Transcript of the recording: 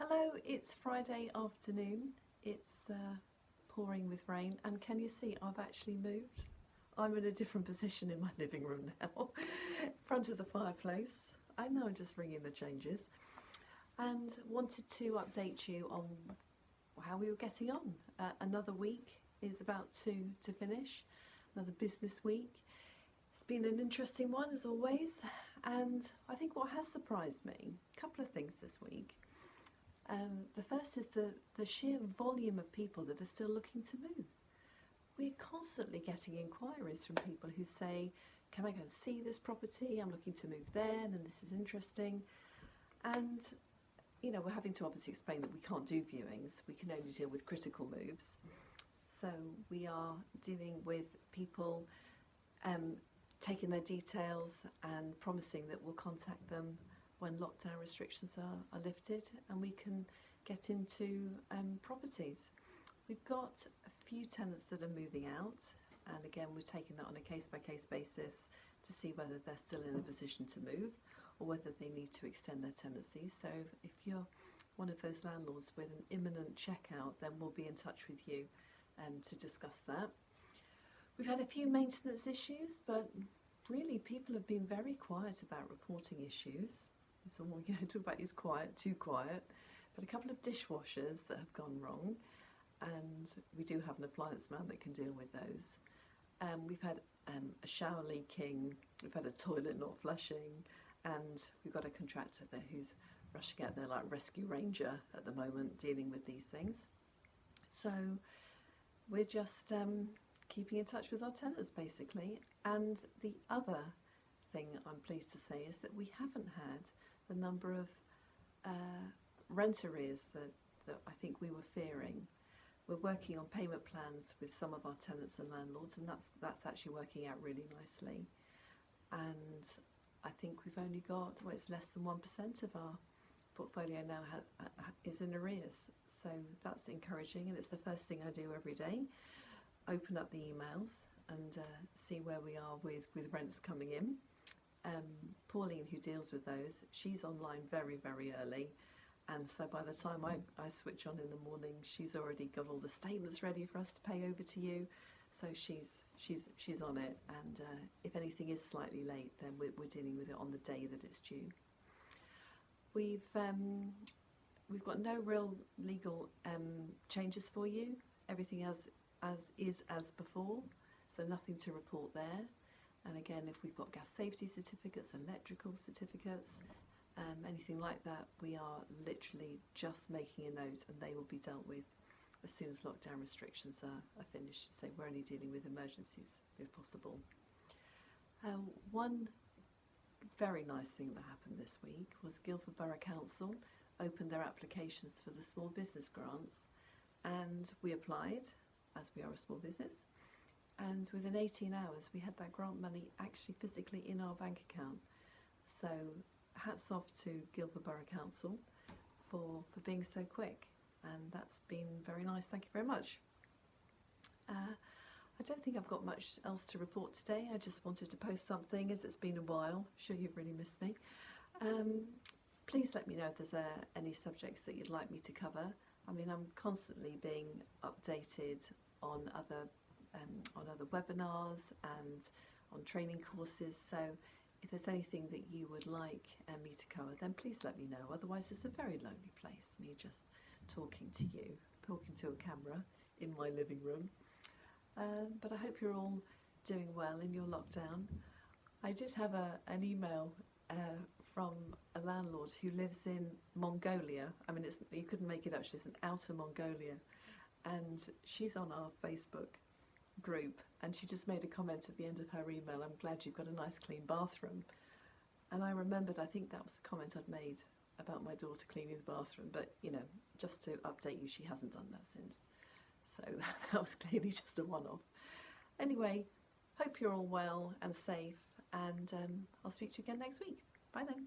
Hello, it's Friday afternoon. It's pouring with rain, and can you see I've actually moved? I'm in a different position in my living room now, in front of the fireplace. I know I'm just ringing the changes, and wanted to update you on how we were getting on. Another week is about to finish, another business week. It's been an interesting one as always, and I think what has surprised me, a couple of things this week. The first is the sheer volume of people that are still looking to move. We're constantly getting inquiries from people who say, can I go and see this property? I'm looking to move there and this is interesting. And, you know, we're having to obviously explain that we can't do viewings. We can only deal with critical moves. So we are dealing with people taking their details and promising that we'll contact them when lockdown restrictions are lifted and we can get into properties. We've got a few tenants that are moving out, and again we're taking that on a case-by-case basis to see whether they're still in a position to move or whether they need to extend their tenancy. So if you're one of those landlords with an imminent checkout, then we'll be in touch with you to discuss that. We've had a few maintenance issues, but really people have been very quiet about reporting issues. It's all, you know, talk about is quiet, too quiet, but a couple of dishwashers that have gone wrong, and we do have an appliance man that can deal with those. We've had a shower leaking, we've had a toilet not flushing, and we've got a contractor there who's rushing out there like rescue ranger at the moment dealing with these things. So we're just keeping in touch with our tenants basically. And the other thing I'm pleased to say is that we haven't had the number of rent arrears that I think we were fearing. We're working on payment plans with some of our tenants and landlords, and that's actually working out really nicely. And I think we've only got, well, it's less than 1% of our portfolio now is in arrears. So that's encouraging, and it's the first thing I do every day. Open up the emails and see where we are with rents coming in. Pauline, who deals with those, she's online very, very early, and so by the time I switch on in the morning, she's already got all the statements ready for us to pay over to you. So she's on it, and if anything is slightly late, then we're dealing with it on the day that it's due. We've got no real legal changes for you. Everything as before, so nothing to report there. And again, if we've got gas safety certificates, electrical certificates, anything like that, we are literally just making a note and they will be dealt with as soon as lockdown restrictions are finished. So we're only dealing with emergencies if possible. One very nice thing that happened this week was Guildford Borough Council opened their applications for the small business grants, and we applied, as we are a small business, and within 18 hours we had that grant money actually physically in our bank account. So hats off to Guildford Borough Council for being so quick, and that's been very nice. Thank you very much. I don't think I've got much else to report today. I just wanted to post something as it's been a while. I'm sure you've really missed me. Please let me know if there's any subjects that you'd like me to cover. I mean, I'm constantly being updated on other webinars and on training courses, so if there's anything that you would like me to cover, then please let me know. Otherwise it's a very lonely place, me just talking to you, talking to a camera in my living room. But I hope you're all doing well in your lockdown. I did have an email from a landlord who lives in Mongolia. I mean, you couldn't make it up, she's in outer Mongolia, and she's on our Facebook group, and she just made a comment at the end of her email, I'm glad you've got a nice clean bathroom. And I remembered, I think that was the comment I'd made about my daughter cleaning the bathroom, but you know, just to update you, she hasn't done that since. So that was clearly just a one-off. Anyway, hope you're all well and safe, and I'll speak to you again next week. Bye then.